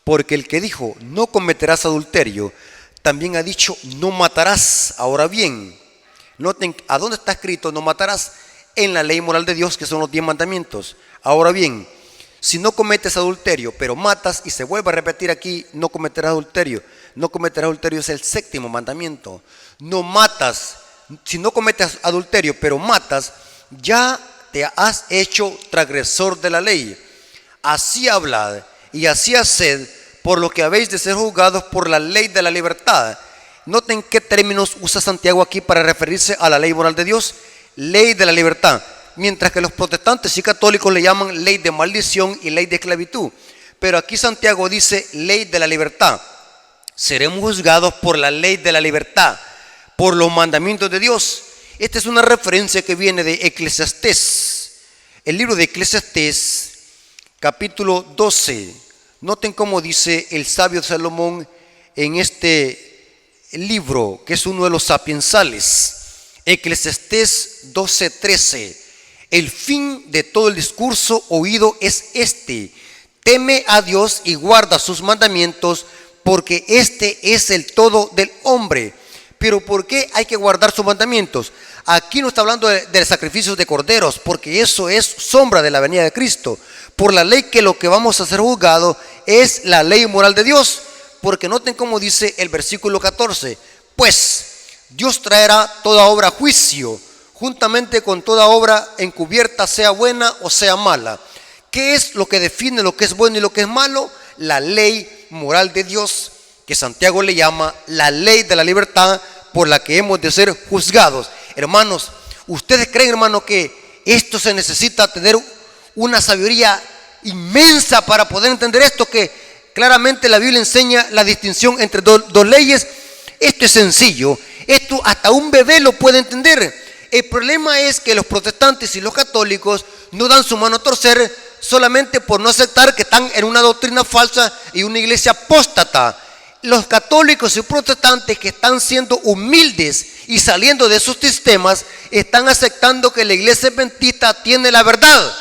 Porque el que dijo, no cometerás adulterio, también ha dicho, no matarás. Ahora bien, noten, ¿a dónde está escrito no matarás? En la ley moral de Dios, que son los 10 mandamientos. Ahora bien, si no cometes adulterio, pero matas, y se vuelve a repetir aquí, no cometerás adulterio. No cometerás adulterio es el 7º mandamiento. No matas. Si no cometes adulterio, pero matas, ya te has hecho transgresor de la ley. Así hablad y así haced, por lo que habéis de ser juzgados por la ley de la libertad. Noten qué términos usa Santiago aquí para referirse a la ley moral de Dios. Ley de la libertad. Mientras que los protestantes y católicos le llaman ley de maldición y ley de esclavitud. Pero aquí Santiago dice ley de la libertad. Seremos juzgados por la ley de la libertad, por los mandamientos de Dios. Esta es una referencia que viene de Eclesiastés. El libro de Eclesiastés, capítulo 12. Noten cómo dice el sabio Salomón en este libro, que es uno de los sapiensales. Eclesiastés 12:13. El fin de todo el discurso oído es este: teme a Dios y guarda sus mandamientos, porque este es el todo del hombre. Pero ¿por qué hay que guardar sus mandamientos? Aquí no está hablando de sacrificios de corderos, porque eso es sombra de la venida de Cristo. Por la ley que lo que vamos a ser juzgados es la ley moral de Dios. Porque noten cómo dice el versículo 14. Pues Dios traerá toda obra a juicio, juntamente con toda obra encubierta, sea buena o sea mala. ¿Qué es lo que define lo que es bueno y lo que es malo? La ley moral de Dios, que Santiago le llama la ley de la libertad, por la que hemos de ser juzgados. Hermanos, ¿ustedes creen, hermano, que esto se necesita tener una sabiduría inmensa para poder entender esto? Que claramente la Biblia enseña la distinción entre dos leyes. Esto es sencillo, esto hasta un bebé lo puede entender. El problema es que los protestantes y los católicos no dan su mano a torcer solamente por no aceptar que están en una doctrina falsa y una iglesia apóstata. Los católicos y protestantes que están siendo humildes y saliendo de esos sistemas están aceptando que la iglesia adventista tiene la verdad.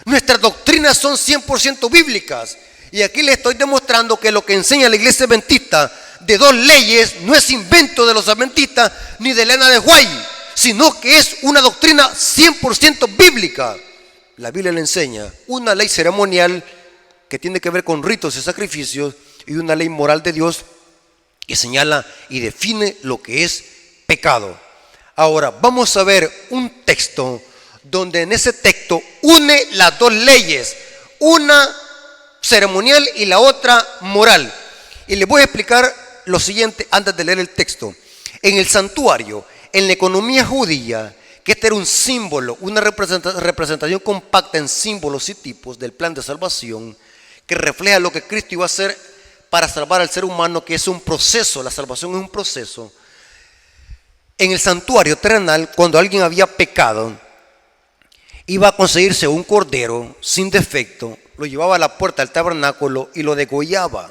Nuestras doctrinas son 100% bíblicas. Y aquí les estoy demostrando que lo que enseña la iglesia adventista de 2 leyes no es invento de los adventistas ni de Elena de White, sino que es una doctrina 100% bíblica. La Biblia le enseña una ley ceremonial que tiene que ver con ritos y sacrificios, y una ley moral de Dios que señala y define lo que es pecado. Ahora vamos a ver un texto donde en ese texto une las dos leyes, una ceremonial y la otra moral. Y les voy a explicar lo siguiente antes de leer el texto. En el santuario, en la economía judía, que este era un símbolo, una representación compacta en símbolos y tipos del plan de salvación, que refleja lo que Cristo iba a hacer para salvar al ser humano, que es un proceso, la salvación es un proceso. En el santuario terrenal, cuando alguien había pecado, iba a conseguirse un cordero sin defecto, lo llevaba a la puerta del tabernáculo y lo degollaba.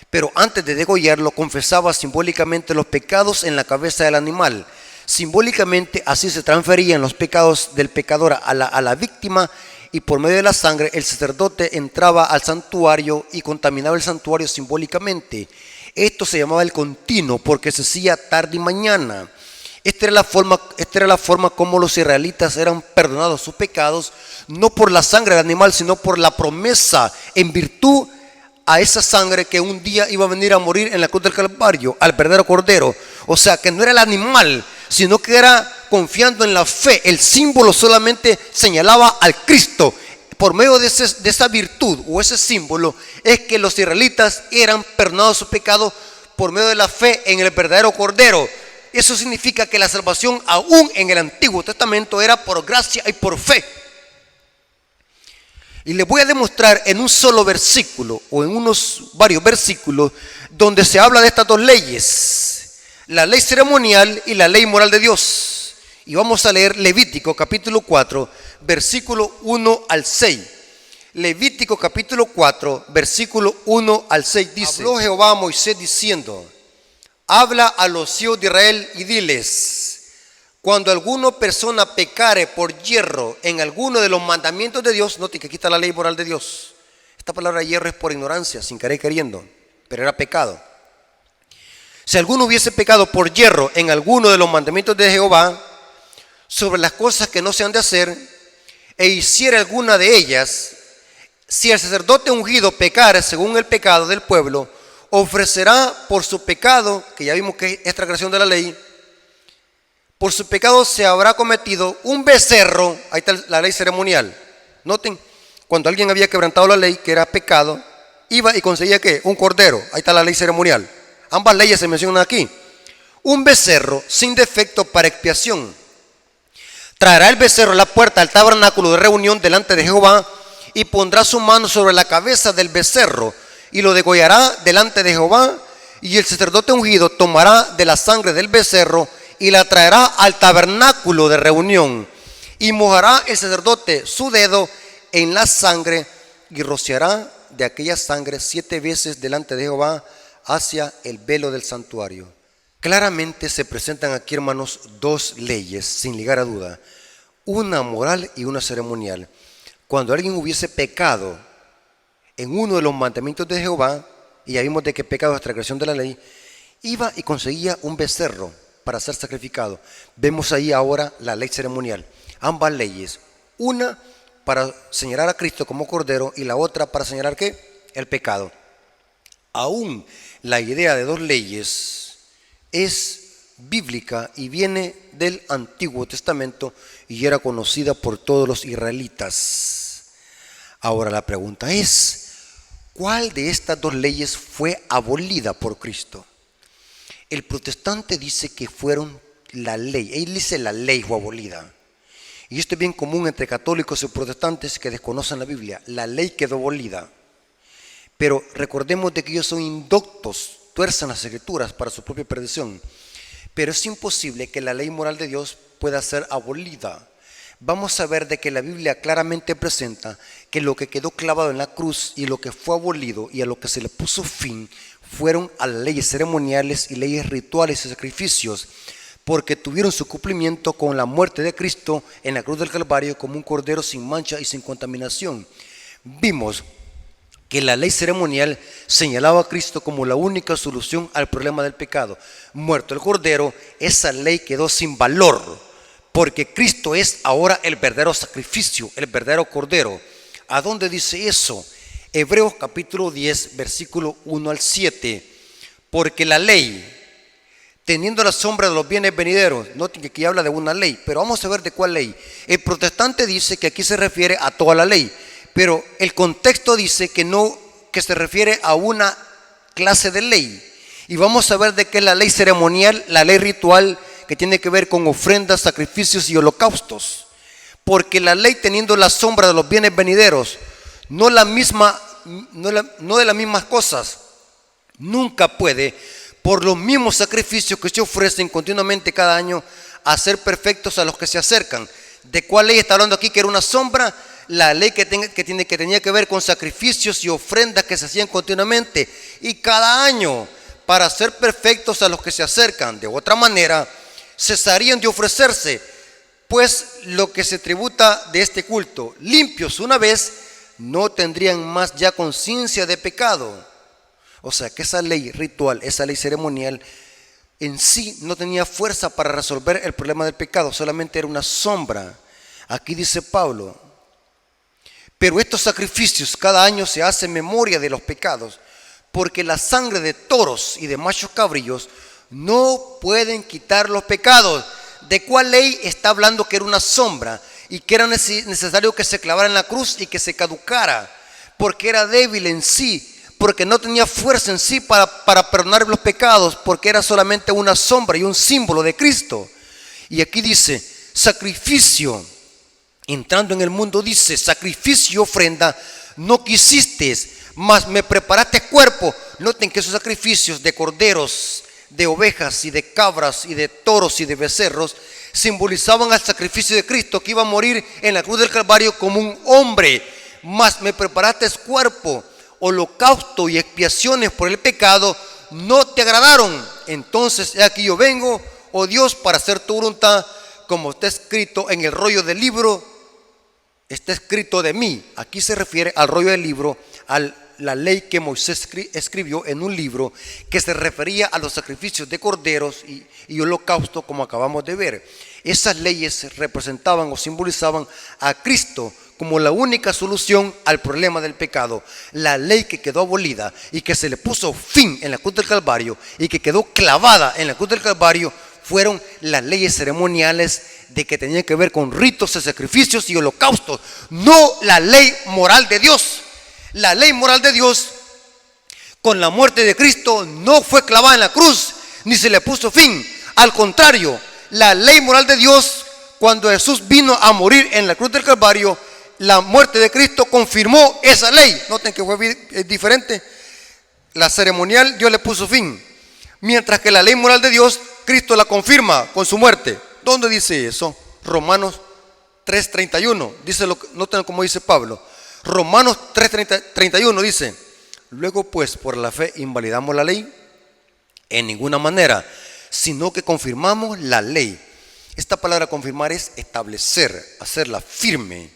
Pero antes de degollarlo, confesaba simbólicamente los pecados en la cabeza del animal. Simbólicamente, así se transferían los pecados del pecador a la víctima, y por medio de la sangre el sacerdote entraba al santuario y contaminaba el santuario simbólicamente. Esto se llamaba el continuo porque se hacía tarde y mañana. Esta era la forma como los israelitas eran perdonados sus pecados, no por la sangre del animal, sino por la promesa en virtud a esa sangre que un día iba a venir a morir en la cruz del Calvario, al verdadero cordero. O sea, que no era el animal, sino que era confiando en la fe. El símbolo solamente señalaba al Cristo. Por medio de esa virtud o ese símbolo es que los israelitas eran perdonados sus pecados por medio de la fe en el verdadero cordero. Eso significa que la salvación aún en el Antiguo Testamento era por gracia y por fe. Y les voy a demostrar en un solo versículo o en varios versículos donde se habla de estas dos leyes, la ley ceremonial y la ley moral de Dios. Y vamos a leer Levítico capítulo 4, versículo 1 al 6. Levítico capítulo 4, versículo 1 al 6 dice: Habló Jehová a Moisés diciendo: habla a los hijos de Israel y diles: cuando alguna persona pecare por yerro en alguno de los mandamientos de Dios, note que aquí está la ley moral de Dios. Esta palabra yerro es por ignorancia, sin querer queriendo, pero era pecado. Si alguno hubiese pecado por yerro en alguno de los mandamientos de Jehová, sobre las cosas que no se han de hacer, e hiciera alguna de ellas, si el sacerdote ungido pecare según el pecado del pueblo, ofrecerá por su pecado, que ya vimos que es transgresión de la ley, por su pecado se habrá cometido un becerro. Ahí está la ley ceremonial. Noten, cuando alguien había quebrantado la ley, que era pecado, iba y conseguía ¿qué? Un cordero. Ahí está la ley ceremonial. Ambas leyes se mencionan aquí. Un becerro sin defecto para expiación. Traerá el becerro a la puerta del tabernáculo de reunión delante de Jehová y pondrá su mano sobre la cabeza del becerro y lo degollará delante de Jehová, y el sacerdote ungido tomará de la sangre del becerro y la traerá al tabernáculo de reunión, y mojará el sacerdote su dedo en la sangre y rociará de aquella sangre 7 veces delante de Jehová hacia el velo del santuario. Claramente se presentan aquí, hermanos, dos leyes, sin lugar a duda, una moral y una ceremonial. Cuando alguien hubiese pecado en uno de los mandamientos de Jehová, y ya vimos de que pecado es transgresión de la ley, iba y conseguía un becerro para ser sacrificado. Vemos ahí ahora la ley ceremonial, ambas leyes, una para señalar a Cristo como cordero y la otra para señalar ¿qué? El pecado. Aún la idea de dos leyes es bíblica y viene del Antiguo Testamento y era conocida por todos los israelitas. Ahora la pregunta es: ¿cuál de estas dos leyes fue abolida por Cristo? El protestante dice que fueron la ley. Él dice la ley fue abolida. Y esto es bien común entre católicos y protestantes que desconocen la Biblia. La ley quedó abolida. Pero recordemos de que ellos son indoctos, tuerzan las escrituras para su propia perdición. Pero es imposible que la ley moral de Dios pueda ser abolida. Vamos a ver de que la Biblia claramente presenta que lo que quedó clavado en la cruz y lo que fue abolido y a lo que se le puso fin fueron a las leyes ceremoniales y leyes rituales y sacrificios, porque tuvieron su cumplimiento con la muerte de Cristo en la cruz del Calvario como un cordero sin mancha y sin contaminación. Vimos que la ley ceremonial señalaba a Cristo como la única solución al problema del pecado. Muerto el cordero, esa ley quedó sin valor. porque Cristo es ahora el verdadero sacrificio, el verdadero cordero. ¿A dónde dice eso? Hebreos capítulo 10, versículo 1 al 7. Porque la ley, teniendo la sombra de los bienes venideros, noten que aquí habla de una ley, pero vamos a ver de cuál ley. El protestante dice que aquí se refiere a toda la ley, pero el contexto dice que no, que se refiere a una clase de ley. Y vamos a ver de qué es la ley ceremonial, la ley ritual, que tiene que ver con ofrendas, sacrificios y holocaustos. Porque la ley, teniendo la sombra de los bienes venideros, no de las mismas cosas, nunca puede, por los mismos sacrificios que se ofrecen continuamente cada año, hacer perfectos a los que se acercan. ¿De cuál ley está hablando aquí? Que era una sombra. La ley que tenía que ver con sacrificios y ofrendas que se hacían continuamente y cada año, para hacer perfectos a los que se acercan. De otra manera, cesarían de ofrecerse, pues lo que se tributa de este culto, limpios una vez, no tendrían más ya conciencia de pecado. O sea que esa ley ritual, esa ley ceremonial, en sí no tenía fuerza para resolver el problema del pecado, solamente era una sombra. Aquí dice Pablo: pero estos sacrificios cada año se hace memoria de los pecados, porque la sangre de toros y de machos cabrillos no pueden quitar los pecados. ¿De cuál ley está hablando? Que era una sombra y que era necesario que se clavara en la cruz y que se caducara, porque era débil en sí, porque no tenía fuerza en sí para perdonar los pecados, porque era solamente una sombra y un símbolo de Cristo. Y aquí dice sacrificio. Entrando en el mundo dice: sacrificio y ofrenda no quisiste, mas me preparaste cuerpo. Noten que esos sacrificios de corderos, de ovejas y de cabras y de toros y de becerros simbolizaban al sacrificio de Cristo, que iba a morir en la cruz del Calvario como un hombre. Mas me preparaste cuerpo. Holocausto y expiaciones por el pecado no te agradaron. Entonces he aquí yo vengo, oh Dios, para hacer tu voluntad, como está escrito en el rollo del libro. Está escrito de mí. Aquí se refiere al rollo del libro, a la ley que Moisés escribió en un libro que se refería a los sacrificios de corderos y holocausto, como acabamos de ver. Esas leyes representaban o simbolizaban a Cristo como la única solución al problema del pecado. La ley que quedó abolida y que se le puso fin en la cruz del Calvario y que quedó clavada en la cruz del Calvario fueron las leyes ceremoniales de que tenían que ver con ritos de sacrificios y holocaustos, no la ley moral de Dios. La ley moral de Dios, con la muerte de Cristo, no fue clavada en la cruz, ni se le puso fin. Al contrario, la ley moral de Dios, cuando Jesús vino a morir en la cruz del Calvario, la muerte de Cristo confirmó esa ley. Noten que fue diferente. La ceremonial Dios le puso fin, mientras que la ley moral de Dios, Cristo la confirma con su muerte. ¿Dónde dice eso? Romanos 3:31. Noten cómo dice Pablo. Romanos 3:31 dice: luego pues por la fe invalidamos la ley en ninguna manera, sino que confirmamos la ley. Esta palabra confirmar es establecer, hacerla firme.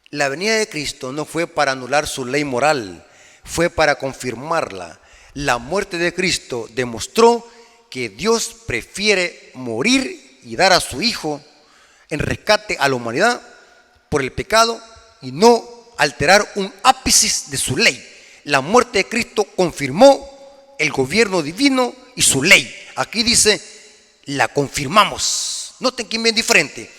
La venida de Cristo no fue para anular su ley moral, fue para confirmarla. La muerte de Cristo demostró que Dios prefiere morir y dar a su Hijo en rescate a la humanidad por el pecado y no alterar un ápice de su ley. La muerte de Cristo confirmó el gobierno divino y su ley. Aquí dice: la confirmamos. Noten que es bien diferente.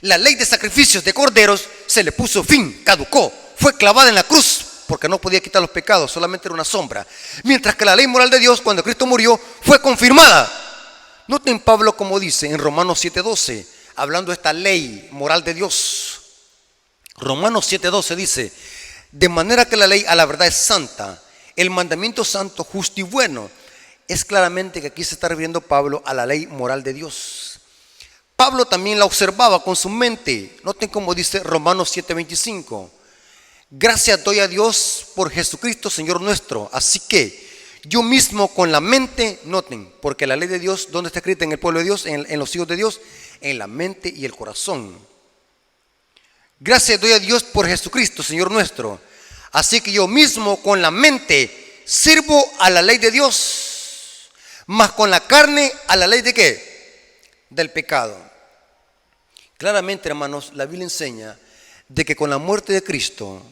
La ley de sacrificios de corderos se le puso fin, caducó, fue clavada en la cruz porque no podía quitar los pecados, solamente era una sombra. Mientras que la ley moral de Dios, cuando Cristo murió, fue confirmada. Noten Pablo como dice en Romanos 7:12, hablando de esta ley moral de Dios. Romanos 7:12 dice: de manera que la ley a la verdad es santa, el mandamiento santo, justo y bueno. Es claramente que aquí se está refiriendo Pablo a la ley moral de Dios. Pablo también la observaba con su mente. Noten cómo dice Romanos 7:25. Gracias doy a Dios por Jesucristo Señor nuestro. Así que yo mismo con la mente, noten, porque la ley de Dios, ¿dónde está escrita? En el pueblo de Dios, en los hijos de Dios, en la mente y el corazón. Gracias doy a Dios por Jesucristo Señor nuestro. Así que yo mismo con la mente sirvo a la ley de Dios, mas con la carne a la ley de ¿qué? Del pecado. Claramente, hermanos, la Biblia enseña de que con la muerte de Cristo,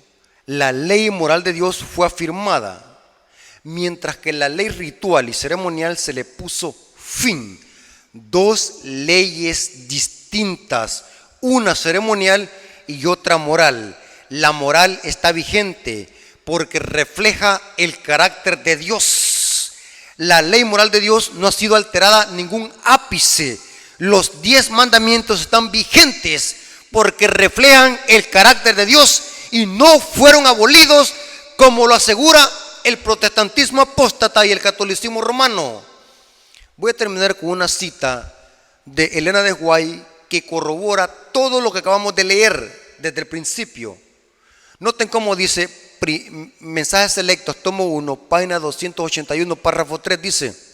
la ley moral de Dios fue afirmada, mientras que la ley ritual y ceremonial se le puso fin. Dos leyes distintas, una ceremonial y otra moral. La moral está vigente porque refleja el carácter de Dios. La ley moral de Dios no ha sido alterada ningún ápice. Los 10 mandamientos están vigentes porque reflejan el carácter de Dios y no fueron abolidos como lo asegura el protestantismo apóstata y el catolicismo romano. Voy a terminar con una cita de Elena de White que corrobora todo lo que acabamos de leer desde el principio. Noten cómo dice Mensajes Selectos, tomo 1, página 281, párrafo 3, dice: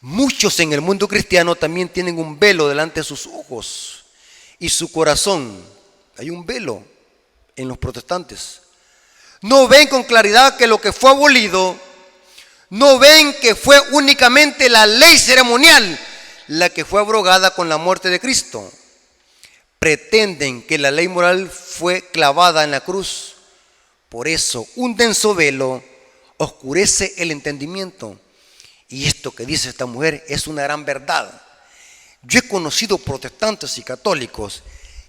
muchos en el mundo cristiano también tienen un velo delante de sus ojos y su corazón. Hay un velo en los protestantes. No ven con claridad que lo que fue abolido, no ven que fue únicamente la ley ceremonial la que fue abrogada con la muerte de Cristo. Pretenden que la ley moral fue clavada en la cruz. Por eso un denso velo oscurece el entendimiento. Y esto que dice esta mujer es una gran verdad. Yo he conocido protestantes y católicos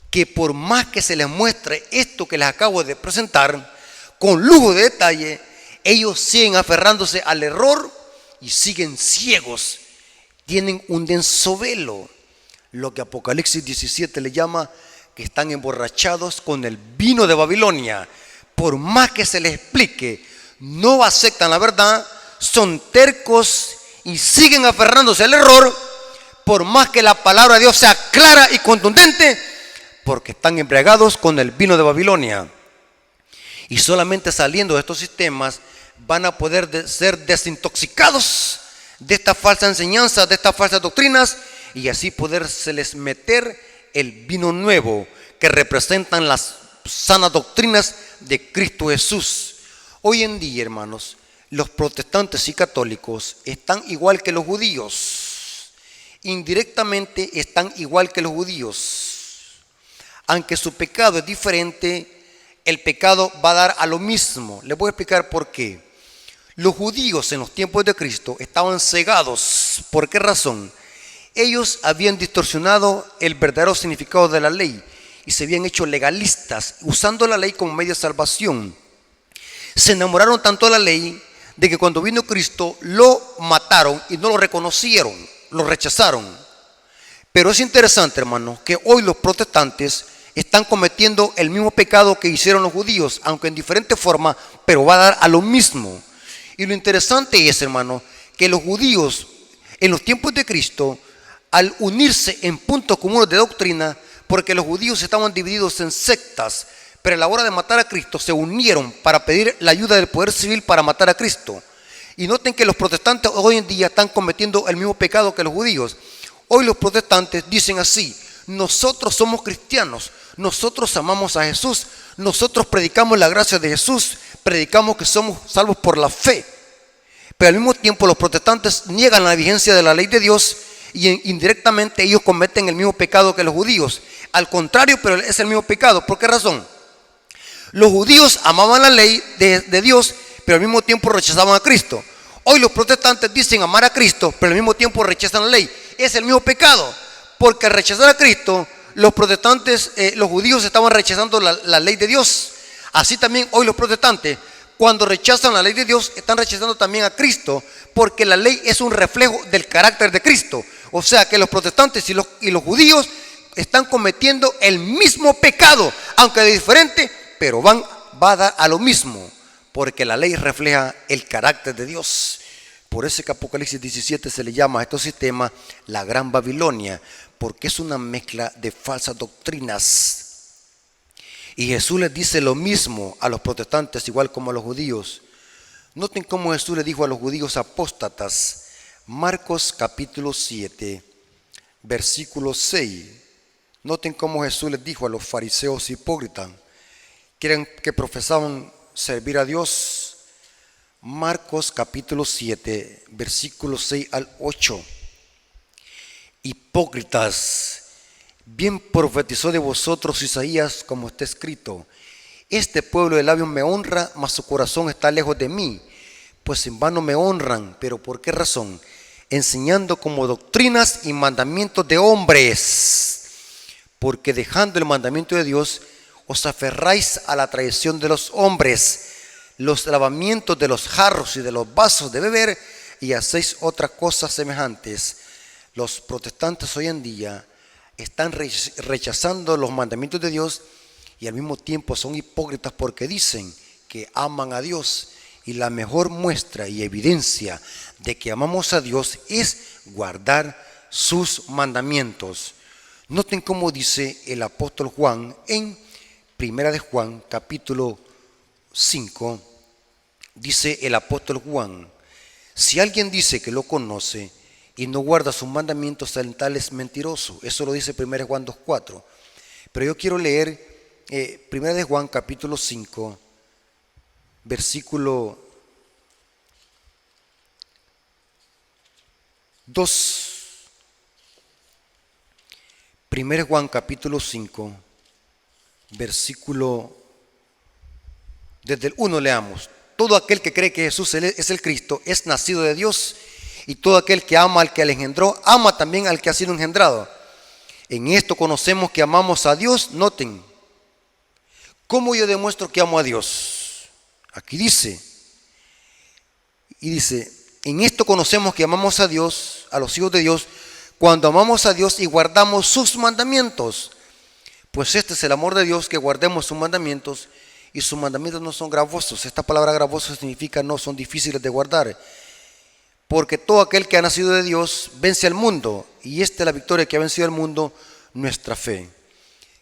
que por más que se les muestre esto que les acabo de presentar, con lujo de detalle, ellos siguen aferrándose al error y siguen ciegos. Tienen un denso velo, lo que Apocalipsis 17 le llama que están emborrachados con el vino de Babilonia. Por más que se les explique, no aceptan la verdad, son tercos y siguen aferrándose al error, por más que la palabra de Dios sea clara y contundente, porque están embriagados con el vino de Babilonia. Y solamente saliendo de estos sistemas van a poder ser desintoxicados de esta falsa enseñanza, de estas falsas doctrinas, y así podérseles meter el vino nuevo que representan las sanas doctrinas de Cristo Jesús. Hoy en día, hermanos, los protestantes y católicos están igual que los judíos. Indirectamente están igual que los judíos. Aunque su pecado es diferente, el pecado va a dar a lo mismo. Les voy a explicar por qué. Los judíos en los tiempos de Cristo estaban cegados. ¿Por qué razón? Ellos habían distorsionado el verdadero significado de la ley y se habían hecho legalistas, usando la ley como medio de salvación. Se enamoraron tanto de la ley de que cuando vino Cristo lo mataron y no lo reconocieron, lo rechazaron. Pero es interesante, hermano, que hoy los protestantes están cometiendo el mismo pecado que hicieron los judíos, aunque en diferente forma, pero va a dar a lo mismo. Y lo interesante es, hermano, que los judíos en los tiempos de Cristo, al unirse en puntos comunes de doctrina, porque los judíos estaban divididos en sectas, pero a la hora de matar a Cristo se unieron para pedir la ayuda del poder civil para matar a Cristo. Y noten que los protestantes hoy en día están cometiendo el mismo pecado que los judíos. Hoy los protestantes dicen así: nosotros somos cristianos, nosotros amamos a Jesús, nosotros predicamos la gracia de Jesús, predicamos que somos salvos por la fe. Pero al mismo tiempo los protestantes niegan la vigencia de la ley de Dios y indirectamente ellos cometen el mismo pecado que los judíos. Al contrario, pero es el mismo pecado. ¿Por qué razón? Los judíos amaban la ley de Dios, pero al mismo tiempo rechazaban a Cristo. Hoy los protestantes dicen amar a Cristo, pero al mismo tiempo rechazan la ley. Es el mismo pecado, porque al rechazar a Cristo, los protestantes, los judíos estaban rechazando la ley de Dios. Así también hoy los protestantes, cuando rechazan la ley de Dios, están rechazando también a Cristo, porque la ley es un reflejo del carácter de Cristo. O sea que los protestantes y los judíos están cometiendo el mismo pecado, aunque de diferente, pero va a dar a lo mismo, porque la ley refleja el carácter de Dios. Por eso que Apocalipsis 17 se le llama a estos sistemas la Gran Babilonia, porque es una mezcla de falsas doctrinas. Y Jesús les dice lo mismo a los protestantes, igual como a los judíos. Noten cómo Jesús le dijo a los judíos apóstatas, Marcos capítulo 7, versículo 6. Noten cómo Jesús les dijo a los fariseos hipócritas, que profesaban servir a Dios. Marcos capítulo 7, versículos 6 al 8. Hipócritas, Bien profetizó de vosotros Isaías, como está escrito: este pueblo de labios me honra, mas su corazón está lejos de mí, pues en vano me honran. ¿Pero por qué razón? Enseñando como doctrinas y mandamientos de hombres, porque dejando el mandamiento de Dios, os aferráis a la tradición de los hombres, los lavamientos de los jarros y de los vasos de beber, y hacéis otras cosas semejantes. Los protestantes hoy en día están rechazando los mandamientos de Dios y al mismo tiempo son hipócritas porque dicen que aman a Dios. Y la mejor muestra y evidencia de que amamos a Dios es guardar sus mandamientos. Noten cómo dice el apóstol Juan en Primera de Juan, capítulo 5. Dice el apóstol Juan: si alguien dice que lo conoce y no guarda sus mandamientos, el tal es mentiroso. Eso lo dice 1 Juan 2:4. Pero yo quiero leer 1 de Juan capítulo 5, versículo 2. 1 Juan capítulo 5, versículo, desde el 1 leamos: todo aquel que cree que Jesús es el Cristo es nacido de Dios, y todo aquel que ama al que le engendró, ama también al que ha sido engendrado. En esto conocemos que amamos a Dios. Noten, ¿cómo yo demuestro que amo a Dios? Aquí dice, en esto conocemos que amamos a Dios, a los hijos de Dios, cuando amamos a Dios y guardamos sus mandamientos. Pues este es el amor de Dios, que guardemos sus mandamientos, y sus mandamientos no son gravosos. Esta palabra gravoso significa no son difíciles de guardar. Porque todo aquel que ha nacido de Dios vence al mundo, y esta es la victoria que ha vencido al mundo, nuestra fe.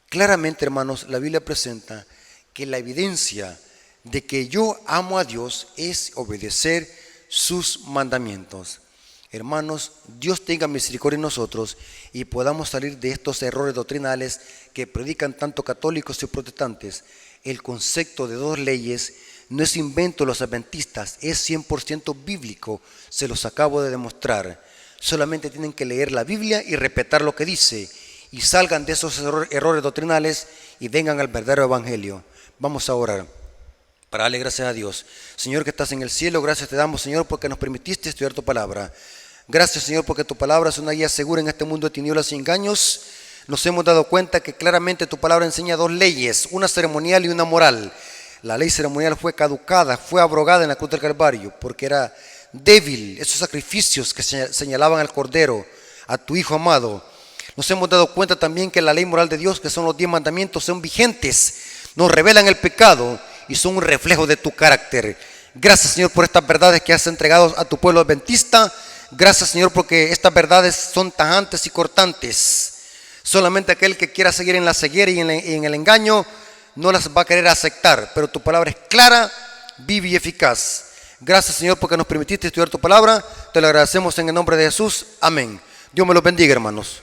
Claramente, hermanos, la Biblia presenta que la evidencia de que yo amo a Dios es obedecer sus mandamientos. Hermanos, Dios tenga misericordia en nosotros y podamos salir de estos errores doctrinales que predican tanto católicos y protestantes. El concepto de dos leyes no es invento de los adventistas, es 100% bíblico, se los acabo de demostrar. Solamente tienen que leer la Biblia y respetar lo que dice, y salgan de esos errores doctrinales y vengan al verdadero evangelio. Vamos a orar para darle gracias a Dios. Señor que estás en el cielo, gracias te damos, Señor, porque nos permitiste estudiar tu palabra. Gracias, Señor, porque tu palabra es una guía segura en este mundo de tinieblas y engaños. Nos hemos dado cuenta que claramente tu palabra enseña dos leyes, una ceremonial y una moral. La ley ceremonial fue caducada, fue abrogada en la cruz del Calvario, porque era débil. Esos sacrificios que señalaban al Cordero, a tu Hijo amado. Nos hemos dado cuenta también que la ley moral de Dios, que son los 10 mandamientos, son vigentes, nos revelan el pecado y son un reflejo de tu carácter. Gracias, Señor, por estas verdades que has entregado a tu pueblo adventista. Gracias, Señor, porque estas verdades son tajantes y cortantes. Solamente aquel que quiera seguir en la ceguera y en el engaño no las va a querer aceptar, pero tu palabra es clara, viva y eficaz. Gracias, Señor, porque nos permitiste estudiar tu palabra. Te lo agradecemos en el nombre de Jesús. Amén. Dios me los bendiga, hermanos.